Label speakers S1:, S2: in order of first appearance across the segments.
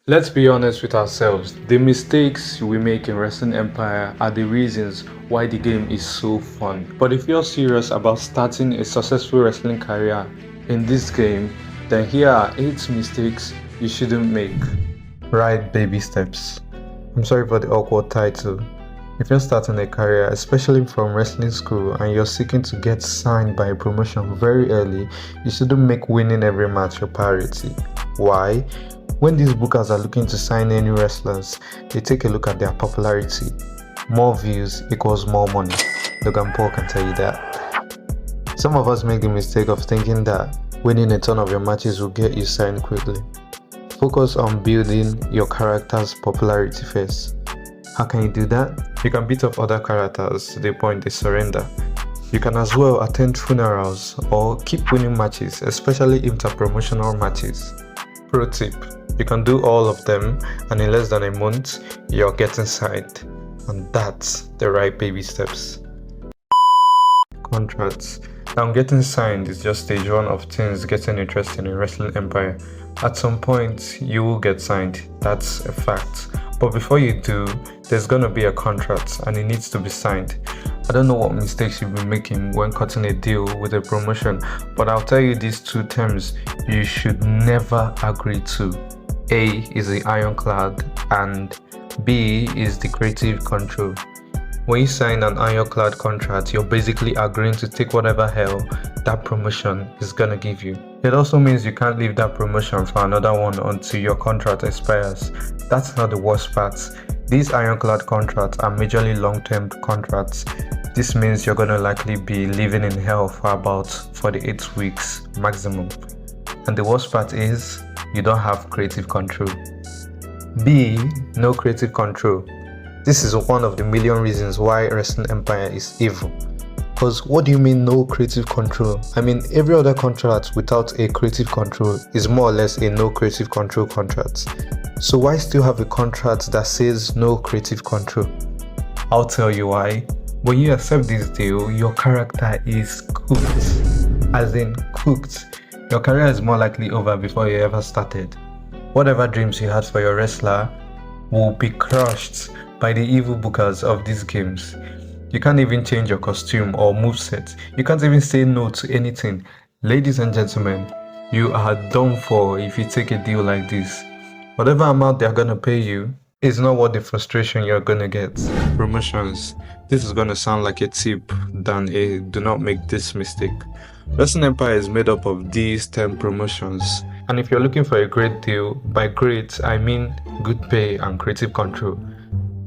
S1: Let's be honest with ourselves. The mistakes we make in Wrestling Empire are the reasons why the game is so fun. But if you're serious about starting a successful wrestling career in this game, then here are 8 mistakes you shouldn't make. Right baby steps. I'm sorry for the awkward title. If you're starting a career, especially from wrestling school, and you're seeking to get signed by a promotion very early, you shouldn't make winning every match your priority. Why? When these bookers are looking to sign any wrestlers, they take a look at their popularity. More views equals more money. Logan Paul can tell you that. Some of us make the mistake of thinking that winning a ton of your matches will get you signed quickly. Focus on building your character's popularity first. How can you do that? You can beat up other characters to the point they surrender. You can as well attend funerals or keep winning matches, especially inter-promotional matches. Pro tip: you can do all of them, and in less than a month, you're getting signed. And that's the right baby steps. Contracts. Now, getting signed is just stage 1 of things getting interesting in Wrestling Empire. At some point, you will get signed. That's a fact. But before you do, there's gonna be a contract and it needs to be signed. I don't know what mistakes you've been making when cutting a deal with a promotion, but I'll tell you these 2 terms you should never agree to. A is the ironclad and B is the creative control. When you sign an ironclad contract, you're basically agreeing to take whatever hell that promotion is gonna give you. It also means you can't leave that promotion for another one until your contract expires. That's not the worst part. These ironclad contracts are majorly long-term contracts. This means you're gonna likely be living in hell for about 48 weeks maximum. And the worst part is, you don't have creative control. B, no creative control. This is one of the million reasons why Wrestling Empire is evil. Because what do you mean no creative control? I mean, every other contract without a creative control is more or less a no creative control contract. So why still have a contract that says no creative control? I'll tell you why. When you accept this deal, your character is cooked. As in cooked. Your career is more likely over before you ever started. Whatever dreams you had for your wrestler will be crushed by the evil bookers of these games. You can't even change your costume or moveset. You can't even say no to anything. Ladies and gentlemen, you are done for if you take a deal like this. Whatever amount they're gonna pay you is not what the frustration you're gonna get. Promotions. This is gonna sound like a tip than a do not make this mistake. Wrestling Empire is made up of these 10 promotions. And if you're looking for a great deal, by great I mean good pay and creative control,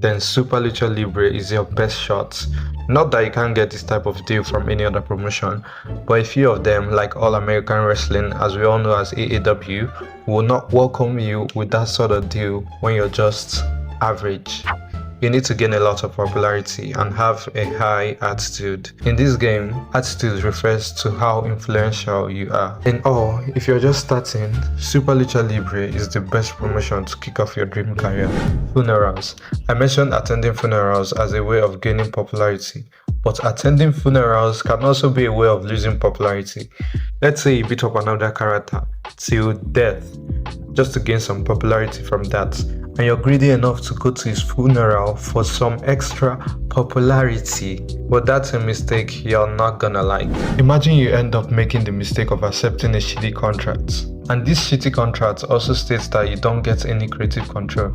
S1: then Super Lucha Libre is your best shot. Not that you can't get this type of deal from any other promotion, but a few of them, like All American Wrestling, as we all know as AAW, will not welcome you with that sort of deal when you're just average. You need to gain a lot of popularity and have a high attitude. In this game, attitude refers to how influential you are. In all, if you're just starting, Super Lucha Libre is the best promotion to kick off your dream career. Funerals. I mentioned attending funerals as a way of gaining popularity, but attending funerals can also be a way of losing popularity. Let's say you beat up another character till death just to gain some popularity from that, and you're greedy enough to go to his funeral for some extra popularity, but that's a mistake you're not gonna like. Imagine you end up making the mistake of accepting a shitty contract, and this shitty contract also states that you don't get any creative control.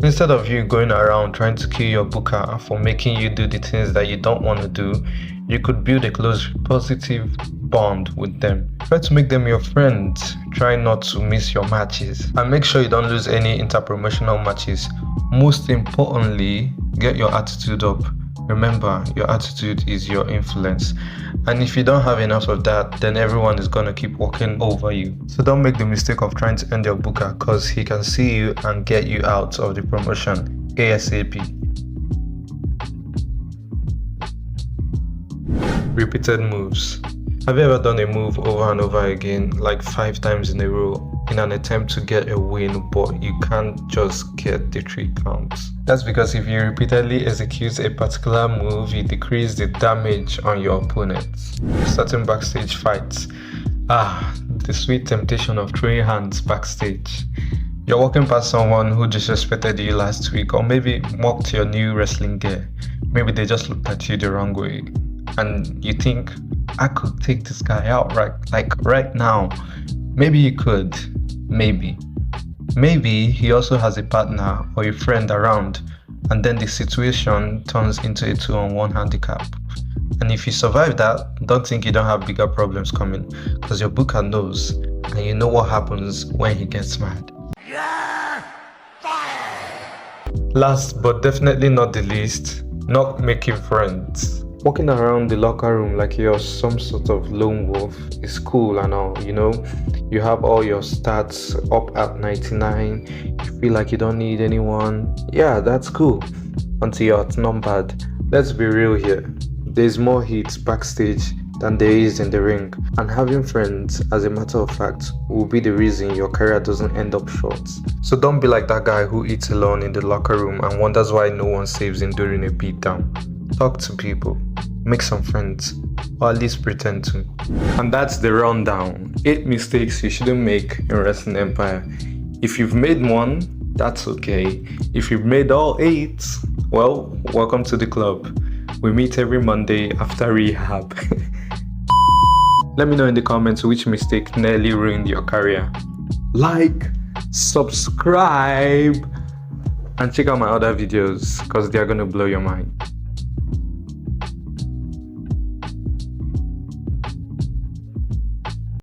S1: Instead of you going around trying to kill your booker for making you do the things that you don't want to do, you could build a close positive bond with them. Try to make them your friends. Try not to miss your matches, and make sure you don't lose any inter-promotional matches. Most importantly, get your attitude up. Remember, your attitude is your influence, and if you don't have enough of that, then everyone is gonna keep walking over you. So don't make the mistake of trying to end your booker, cause he can see you and get you out of the promotion ASAP. Repeated moves. Have you ever done a move over and over again, like 5 times in a row, in an attempt to get a win, but you can't just get the 3 counts? That's because if you repeatedly execute a particular move, you decrease the damage on your opponent. Starting backstage fights. The sweet temptation of throwing hands backstage. You're walking past someone who disrespected you last week, or maybe mocked your new wrestling gear. Maybe they just looked at you the wrong way, and you think, I could take this guy out right now. Maybe you could. Maybe. Maybe he also has a partner or a friend around, and then the situation turns into a 2-on-1 handicap. And if you survive that, don't think you don't have bigger problems coming, because your booker knows, and you know what happens when he gets mad. Last but definitely not the least, not making friends. Walking around the locker room like you're some sort of lone wolf is cool and all, you know. You have all your stats up at 99, you feel like you don't need anyone. Yeah, that's cool. Until you're outnumbered. Let's be real here. There's more heat backstage than there is in the ring, and having friends, as a matter of fact, will be the reason your career doesn't end up short. So don't be like that guy who eats alone in the locker room and wonders why no one saves him during a beatdown. Talk to people, make some friends, or at least pretend to. And that's the rundown. 8 mistakes you shouldn't make in Wrestling Empire. If you've made one, that's okay. If you've made all 8, well, welcome to the club. We meet every Monday after rehab. Let me know in the comments which mistake nearly ruined your career. Like, subscribe, and check out my other videos because they are going to blow your mind.